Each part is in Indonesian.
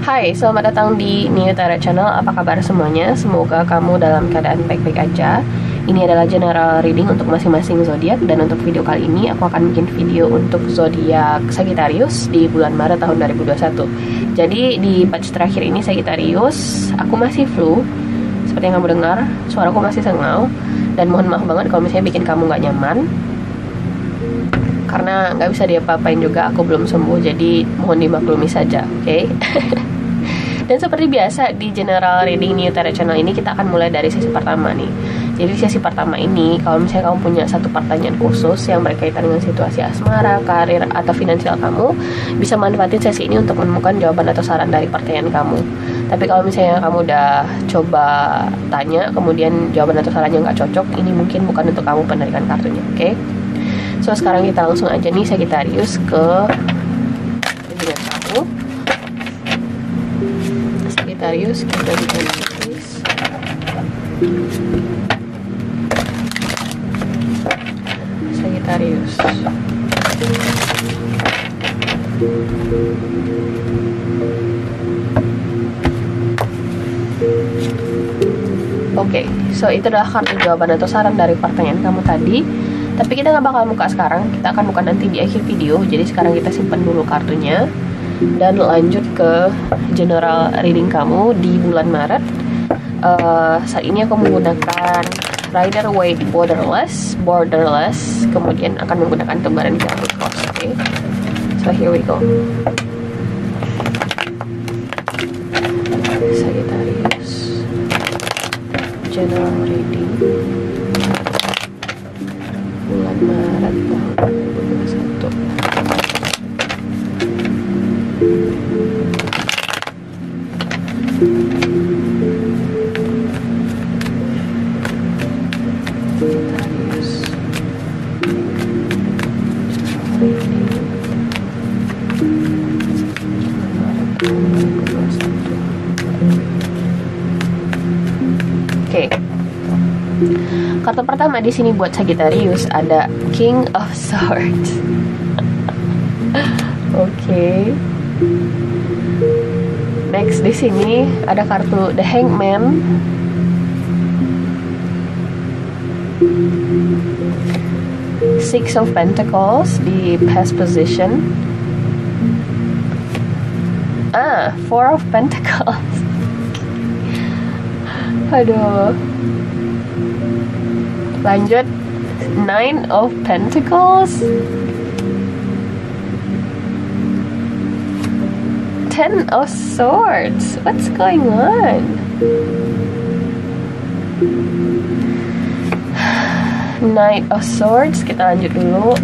Hai, selamat datang di New Tarot Channel. Apa kabar semuanya? Semoga kamu dalam keadaan baik-baik aja. Ini adalah general reading untuk masing-masing zodiak, dan untuk video kali ini aku akan bikin video untuk zodiak Sagittarius di bulan Maret tahun 2021. Jadi di batch terakhir ini Sagittarius, aku masih flu. Seperti yang kamu dengar, suaraku masih sengau, dan mohon maaf banget kalau misalnya bikin kamu nggak nyaman. Karena nggak bisa diapa-apain juga, aku belum sembuh, jadi mohon dimaklumi saja, oke? Dan seperti biasa di general reading New Tarot Channel ini, kita akan mulai dari sesi pertama nih. Jadi sesi pertama ini, kalau misalnya kamu punya satu pertanyaan khusus yang berkaitan dengan situasi asmara, karir, atau finansial kamu, bisa manfaatin sesi ini untuk menemukan jawaban atau saran dari pertanyaan kamu. Tapi kalau misalnya kamu udah coba tanya, kemudian jawaban atau sarannya nggak cocok, ini mungkin bukan untuk kamu penarikan kartunya, oke? So sekarang kita langsung aja nih Sagittarius ke readingan kamu. Sagittarius, kita bikin please. Sagittarius. Oke, so itu adalah kartu jawaban atau saran dari pertanyaan kamu tadi. Tapi kita nggak bakal buka sekarang, kita akan buka nanti di akhir video. Jadi sekarang kita simpan dulu kartunya dan lanjut ke general reading kamu di bulan Maret. Saat ini aku menggunakan Rider-Waite Borderless, kemudian akan menggunakan lembaran Jumbo Cross. Okay? So here we go. Sagittarius general reading bulan Maret tahun 2021. Oke. Kartu pertama di sini buat Sagittarius ada King of Swords. Oke. Next di sini ada kartu The Hangman. Six of Pentacles di past position. Four of Pentacles. Aduh. Lanjut, Nine of Pentacles, Ten of Swords. What's going on? Knight of Swords. Kita lanjut dulu.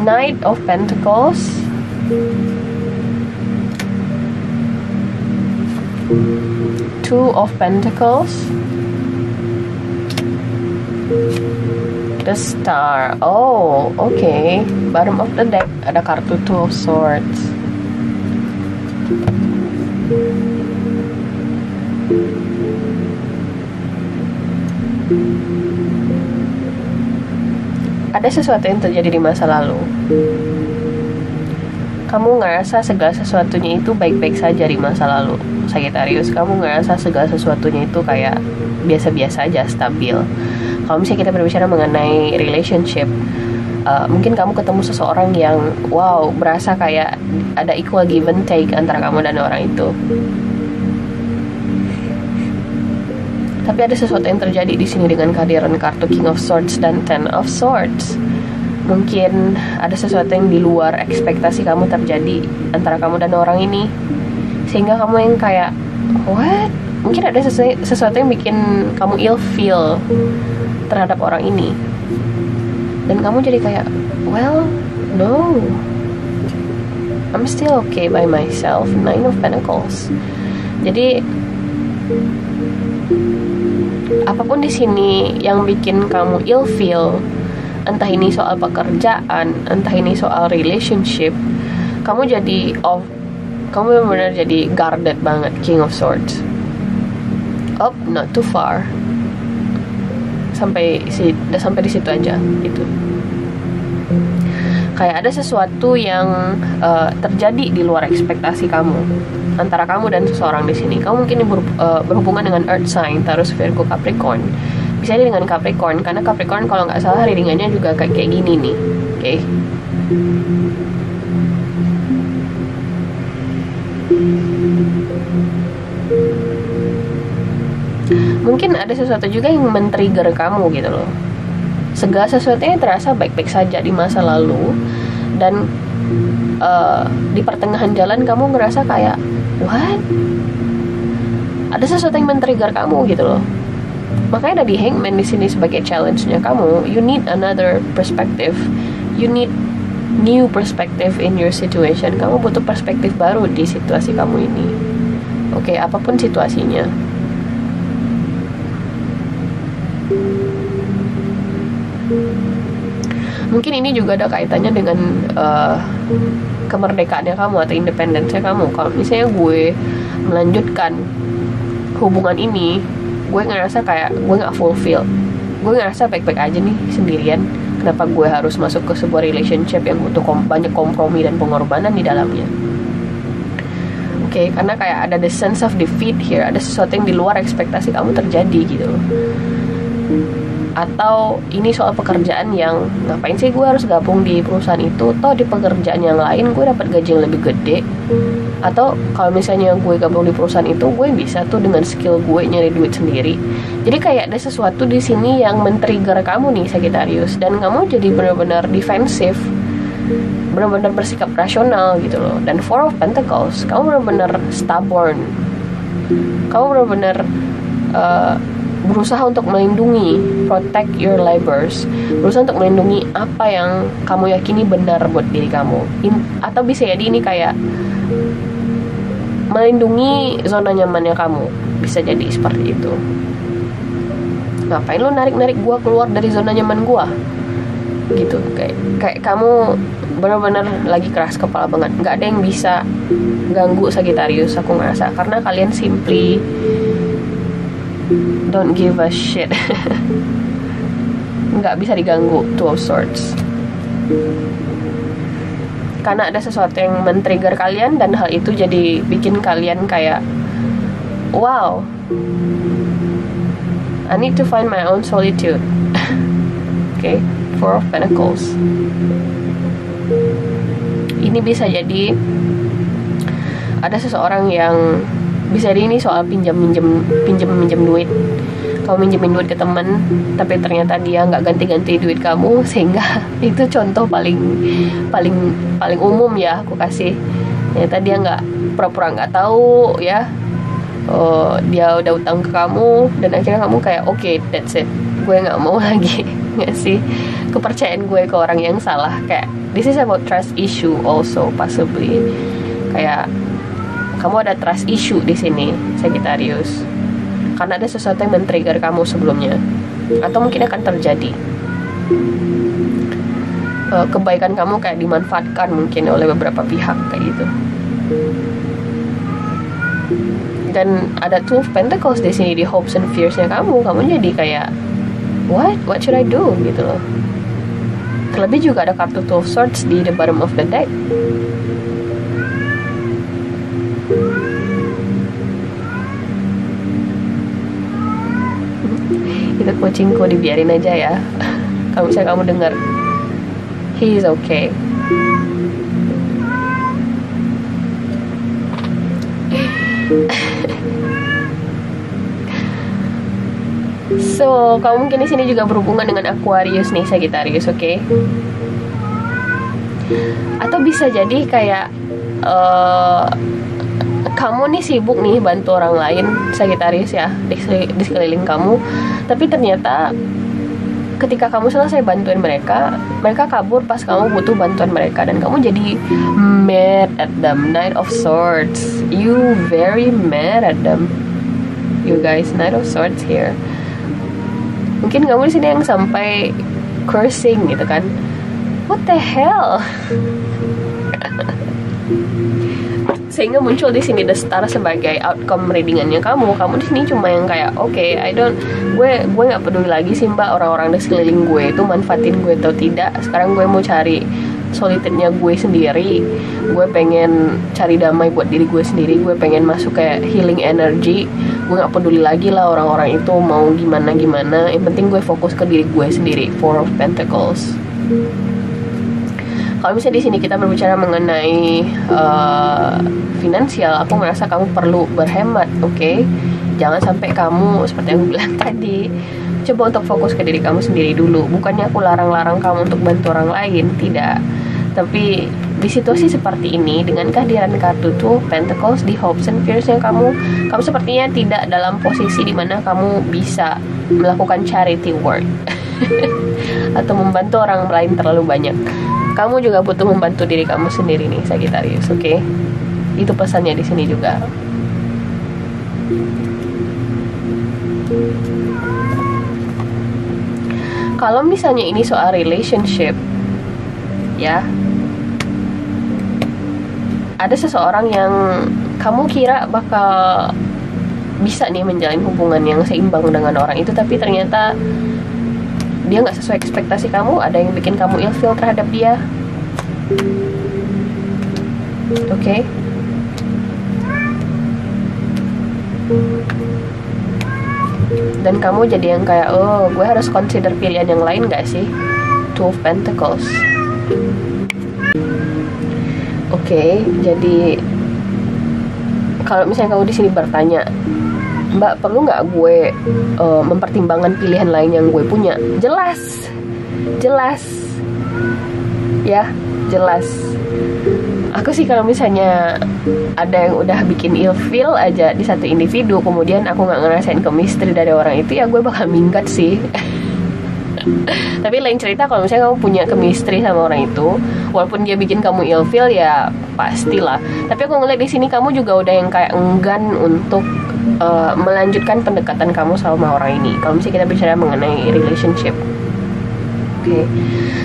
Knight of Pentacles, Two of Pentacles, The Star. Oh, okay. Bottom of the deck ada kartu Two of Swords. Ada sesuatu yang terjadi di masa lalu. Kamu ngerasa segala sesuatunya itu baik-baik saja di masa lalu, Sagittarius. Kamu ngerasa segala sesuatunya itu kayak biasa-biasa aja, stabil. Kalau misalnya kita berbicara mengenai relationship, mungkin kamu ketemu seseorang yang wow, berasa kayak ada equal give and take antara kamu dan orang itu. Tapi ada sesuatu yang terjadi di sini dengan kehadiran kartu King of Swords dan Ten of Swords. Mungkin ada sesuatu yang di luar ekspektasi kamu terjadi antara kamu dan orang ini, sehingga kamu yang kayak what? Mungkin ada sesuatu yang bikin kamu ill feel terhadap orang ini, dan kamu jadi kayak well, no, I'm still okay by myself. Nine of Pentacles. Jadi apapun di sini yang bikin kamu ill feel, entah ini soal pekerjaan, entah ini soal relationship, kamu benar-benar jadi guarded banget. King of Swords. Not too far. sampai di situ aja gitu. kayak ada sesuatu yang terjadi di luar ekspektasi kamu antara kamu dan seseorang di sini. Kamu mungkin berhubungan dengan Earth sign, Taurus, Virgo, Capricorn. Bisa dengan Capricorn, karena Capricorn kalau nggak salah readingannya juga kayak gini nih, oke? Mungkin ada sesuatu juga yang men-trigger kamu gitu loh. Segala sesuatunya terasa baik-baik saja di masa lalu, dan di pertengahan jalan kamu ngerasa kayak what? Ada sesuatu yang men-trigger kamu gitu loh. Makanya ada di Hangman di sini sebagai challenge-nya kamu. You need another perspective. You need new perspective in your situation. Kamu butuh perspektif baru di situasi kamu ini. Oke, apapun situasinya. Mungkin ini juga ada kaitannya dengan kemerdekaannya kamu atau independensinya kamu. Kalau misalnya gue melanjutkan hubungan ini, gue ngerasa kayak gue gak fulfill, gue ngerasa baik-baik aja nih sendirian. Kenapa gue harus masuk ke sebuah relationship yang butuh banyak kompromi dan pengorbanan di dalamnya? Oke, karena kayak ada the sense of defeat here. Ada sesuatu yang di luar ekspektasi kamu terjadi gitu. Atau ini soal pekerjaan yang ngapain sih gue harus gabung di perusahaan itu, toh di pekerjaan yang lain gue dapat gaji yang lebih gede. Atau kalau misalnya gue gabung di perusahaan itu, gue bisa tuh dengan skill gue nyari duit sendiri. Jadi kayak ada sesuatu di sini yang men-trigger kamu nih Sagittarius, dan kamu jadi benar-benar defensif, benar-benar bersikap rasional gitu loh. Dan Four of Pentacles, kamu benar-benar stubborn, kamu benar-benar berusaha untuk melindungi, protect your labors, berusaha untuk melindungi apa yang kamu yakini benar buat diri kamu. Atau bisa jadi ini kayak melindungi zona nyamannya kamu, bisa jadi seperti itu. Ngapain lo narik-narik gue keluar dari zona nyaman gue gitu. Kayak kamu benar-benar lagi keras kepala banget. Gak ada yang bisa ganggu Sagittarius, aku ngerasa, karena kalian simply don't give a shit. Nggak bisa diganggu, Two of Swords. Karena ada sesuatu yang men-trigger kalian, dan hal itu jadi bikin kalian kayak wow, I need to find my own solitude. Okay, Four of Pentacles. Ini bisa jadi ada seseorang yang bisa jadi ini soal pinjam duit. Kamu minjemin duit ke temen, tapi ternyata dia nggak ganti-ganti duit kamu, sehingga itu contoh paling umum ya aku kasih. Ternyata dia nggak, pura-pura nggak tahu ya. Dia udah utang ke kamu, dan akhirnya kamu kayak okay, that's it, gue nggak mau lagi ngasih kepercayaan gue ke orang yang salah. Kayak this is about trust issue also possibly. Kayak kamu ada trust issue di sini Sagittarius, karena ada sesuatu yang men-trigger kamu sebelumnya, atau mungkin akan terjadi. Kebaikan kamu kayak dimanfaatkan mungkin oleh beberapa pihak kayak gitu. Dan ada Two of Pentacles di sini di hopes and fears-nya kamu jadi kayak what should I do gitu loh. Terlebih juga ada kartu Two of Swords di the bottom of the deck. Itu kucingku, dibiarin aja ya. Kalau misalnya kamu dengar, he is okay. So, kamu mungkin di sini juga berhubungan dengan Aquarius nih Sagittarius, oke? Okay? Atau bisa jadi kayak kamu nih sibuk nih bantu orang lain Sagittarius ya, di sekeliling kamu, tapi ternyata ketika kamu selesai bantuin mereka kabur pas kamu butuh bantuan mereka, dan kamu jadi mad at them. Knight of Swords, you very mad at them, you guys. Knight of Swords here. Mungkin kamu di sini yang sampai cursing gitu kan, what the hell. Sehingga muncul di sini the Star sebagai outcome readingannya kamu. Kamu di sini cuma yang kayak okay, gue nggak peduli lagi sih mbak orang-orang di sekeliling gue itu manfaatin gue atau tidak. Sekarang gue mau cari solitude-nya gue sendiri. Gue pengen cari damai buat diri gue sendiri. Gue pengen masuk kayak healing energy. Gue gak peduli lagi lah orang-orang itu mau gimana-gimana. Yang penting gue fokus ke diri gue sendiri. Four of Pentacles. Kalau misalnya di sini kita berbicara mengenai finansial, aku merasa kamu perlu berhemat, oke? Jangan sampai kamu seperti yang aku bilang tadi, coba untuk fokus ke diri kamu sendiri dulu. Bukannya aku larang-larang kamu untuk bantu orang lain, tidak. Tapi di situasi seperti ini, dengan kehadiran kartu tuh Pentacles di hopes and fears yang kamu sepertinya tidak dalam posisi dimana kamu bisa melakukan charity work atau membantu orang lain terlalu banyak. Kamu juga butuh membantu diri kamu sendiri nih, Sagittarius, oke? Itu pesannya di sini juga. Kalau misalnya ini soal relationship, ya, ada seseorang yang kamu kira bakal bisa nih menjalin hubungan yang seimbang dengan orang itu, tapi ternyata dia nggak sesuai ekspektasi kamu. Ada yang bikin kamu ilfeel terhadap dia, oke? Dan kamu jadi yang kayak, oh, gue harus consider pilihan yang lain nggak sih? Two of Pentacles. Oke, jadi kalau misalnya kamu di sini bertanya, Mbak, perlu nggak gue mempertimbangkan pilihan lain yang gue punya? Jelas, ya, jelas. Aku sih kalau misalnya ada yang udah bikin ilfeel aja di satu individu, kemudian aku nggak ngerasain chemistry dari orang itu, ya gue bakal minggat sih. Tapi lain cerita kalau misalnya kamu punya chemistry sama orang itu, walaupun dia bikin kamu ilfeel, ya pastilah. Tapi aku ngeliat di sini kamu juga udah yang kayak enggan untuk melanjutkan pendekatan kamu sama orang ini. Kalau misalnya kita bicara mengenai relationship, oke.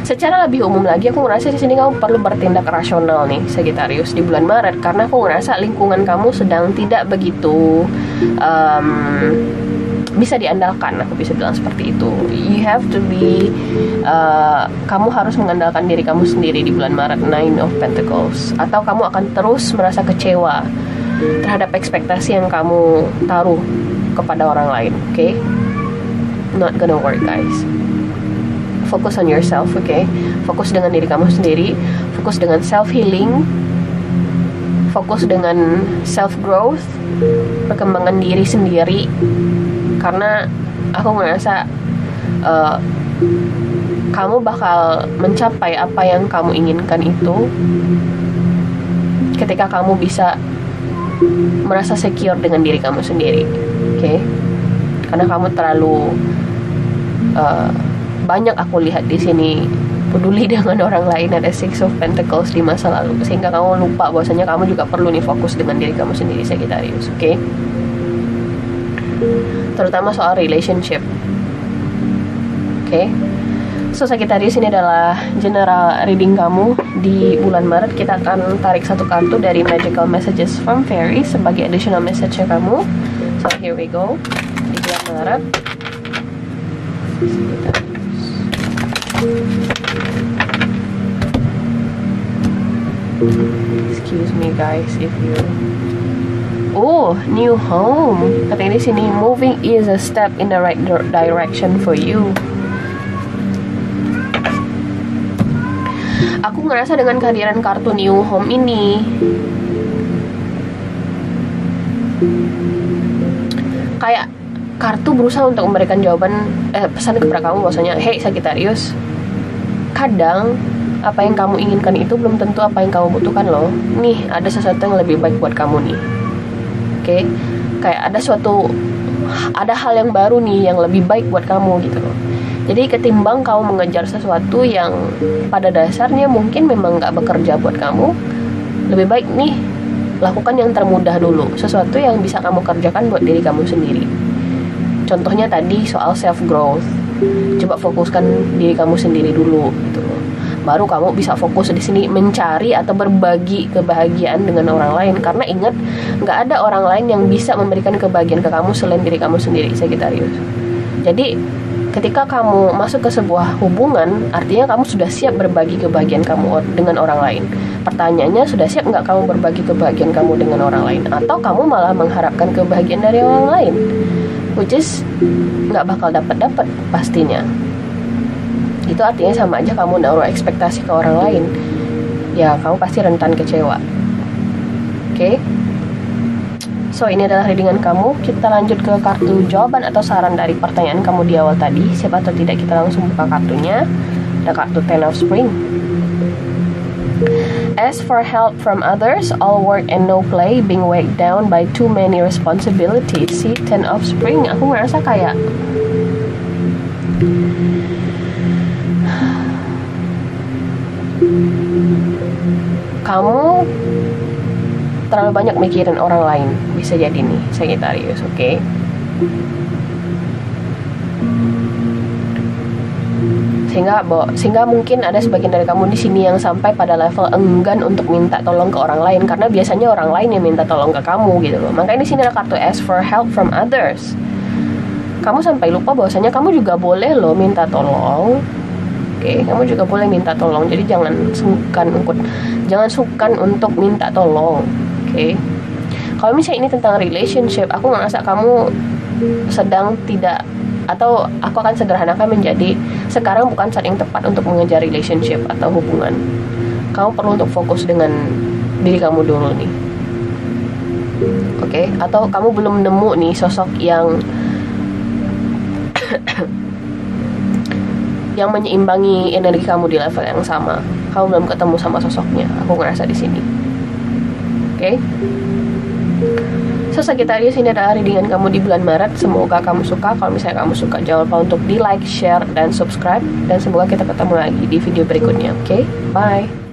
Secara lebih umum lagi, aku ngerasa di sini kamu perlu bertindak rasional nih, Sagittarius, di bulan Maret, karena aku ngerasa lingkungan kamu sedang tidak begitu bisa diandalkan. Aku bisa bilang seperti itu. You have to be kamu harus mengandalkan diri kamu sendiri di bulan Maret, Nine of Pentacles, atau kamu akan terus merasa kecewa terhadap ekspektasi yang kamu taruh kepada orang lain, oke? Not gonna work, guys. Focus on yourself, oke? Fokus dengan diri kamu sendiri, fokus dengan self-healing, fokus dengan self-growth, perkembangan diri sendiri. Karena aku ngerasa kamu bakal mencapai apa yang kamu inginkan itu ketika kamu bisa merasa secure dengan diri kamu sendiri, oke? Karena kamu terlalu banyak aku lihat di sini peduli dengan orang lain. Ada Six of Pentacles di masa lalu, sehingga kamu lupa bahwasanya kamu juga perlu nih fokus dengan diri kamu sendiri, Sagittarius, oke? Terutama soal relationship, oke? So, Sagittarius, ini adalah general reading kamu di bulan Maret. Kita akan tarik satu kartu dari Magical Messages from Fairy sebagai additional message-nya kamu. So, here we go. Di bulan Maret, excuse me guys if you new home. Katanya di sini, moving is a step in the right direction for you. Aku ngerasa dengan kehadiran kartu new home ini, kayak kartu berusaha untuk memberikan jawaban, pesan kepada kamu bahwasanya, hey Sagittarius, kadang apa yang kamu inginkan itu belum tentu apa yang kamu butuhkan loh. Nih, ada sesuatu yang lebih baik buat kamu nih, oke? Kayak ada hal yang baru nih yang lebih baik buat kamu gitu loh. Jadi ketimbang kamu mengejar sesuatu yang pada dasarnya mungkin memang gak bekerja buat kamu, lebih baik nih lakukan yang termudah dulu, sesuatu yang bisa kamu kerjakan buat diri kamu sendiri. Contohnya tadi soal self growth, coba fokuskan diri kamu sendiri dulu gitu loh. Baru kamu bisa fokus di sini mencari atau berbagi kebahagiaan dengan orang lain. Karena ingat, nggak ada orang lain yang bisa memberikan kebahagiaan ke kamu selain diri kamu sendiri, Sagittarius. Jadi Ketika kamu masuk ke sebuah hubungan, artinya kamu sudah siap berbagi kebahagiaan kamu dengan orang lain. Pertanyaannya, sudah siap nggak kamu berbagi kebahagiaan kamu dengan orang lain? Atau kamu malah mengharapkan kebahagiaan dari orang lain, which is nggak bakal dapat pastinya. Itu artinya sama aja kamu naruh ekspektasi ke orang lain. Ya, kamu pasti rentan kecewa. Oke? So, ini adalah readingan kamu. Kita lanjut ke kartu jawaban atau saran dari pertanyaan kamu di awal tadi. Siapa atau tidak kita langsung buka kartunya. Ada kartu Ten of Spring. Ask for help from others, all work and no play, being weighed down by too many responsibilities. See, Ten of Spring, aku merasa kayak kamu terlalu banyak mikirin orang lain. Bisa jadi nih, Sagittarius, oke? Sehingga mungkin ada sebagian dari kamu di sini yang sampai pada level enggan untuk minta tolong ke orang lain, karena biasanya orang lain yang minta tolong ke kamu gitu loh. Makanya di sini ada kartu Ask for help from others. Kamu sampai lupa bahwasanya kamu juga boleh loh minta tolong. Oke, kamu juga boleh minta tolong. Jadi jangan sungkan untuk minta tolong. Oke. Kalau misalnya ini tentang relationship, aku ngerasa kamu sedang tidak, atau aku akan sederhanakan menjadi sekarang bukan saat yang tepat untuk mengejar relationship atau hubungan. Kamu perlu untuk fokus dengan diri kamu dulu nih. Oke, atau kamu belum nemu nih sosok yang yang menyeimbangi energi kamu di level yang sama. Kamu belum ketemu sama sosoknya. Aku ngerasa di sini. Oke. So, Sagittarius, ini adalah readingan kamu di bulan Maret. Semoga kamu suka. Kalau misalnya kamu suka, jangan lupa untuk di like, share, dan subscribe. Dan semoga kita ketemu lagi di video berikutnya. Oke, bye.